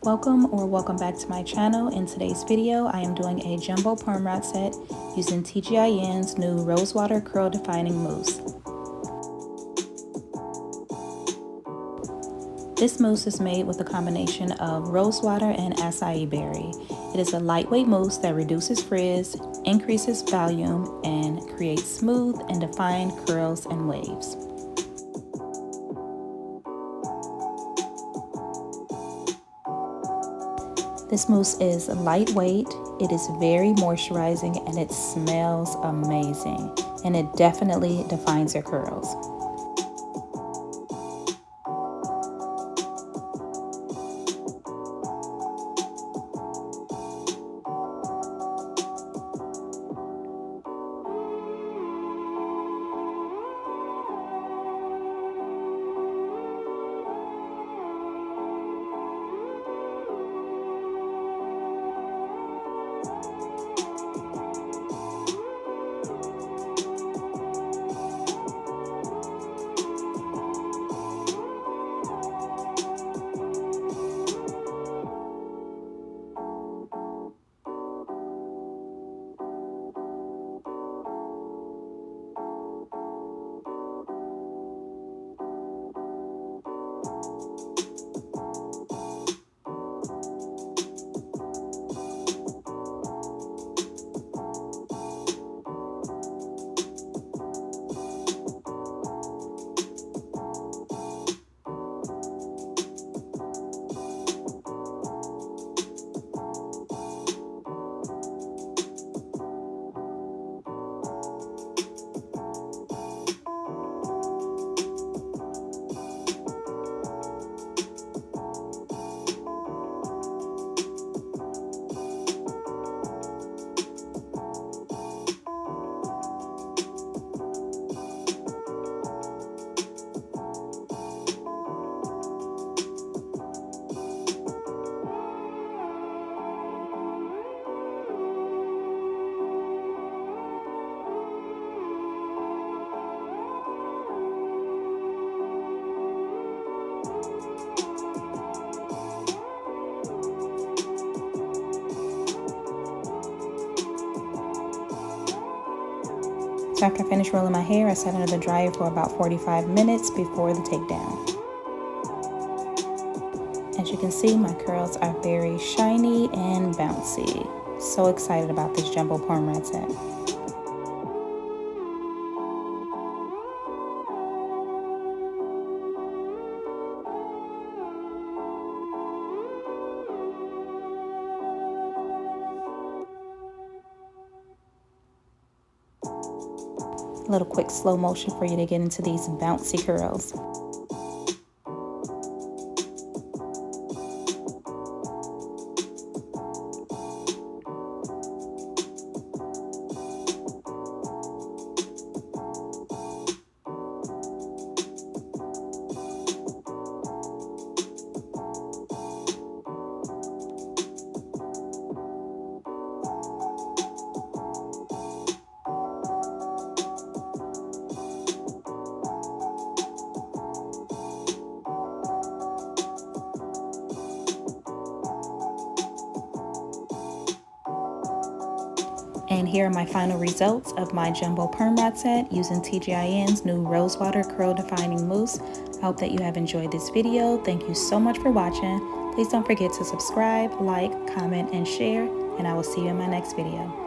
Welcome back to my channel. In today's video, I am doing a jumbo perm rod set using TGIN's new Rosewater Curl Defining Mousse. This mousse is made with a combination of rosewater and acai berry. It is a lightweight mousse that reduces frizz, increases volume, and creates smooth and defined curls and waves. This mousse is lightweight, it is very moisturizing, and it smells amazing. And it definitely defines your curls. So after I finish rolling my hair, I set under the dryer for about 45 minutes before the takedown. As you can see, my curls are very shiny and bouncy. So excited about this jumbo perm rod set. A little quick slow motion for you to get into these bouncy curls. And here are my final results of my jumbo perm rod set using TGIN's new Rosewater Curl Defining Mousse. I hope that you have enjoyed this video. Thank you so much for watching. Please don't forget to subscribe, like, comment, and share, and I will see you in my next video.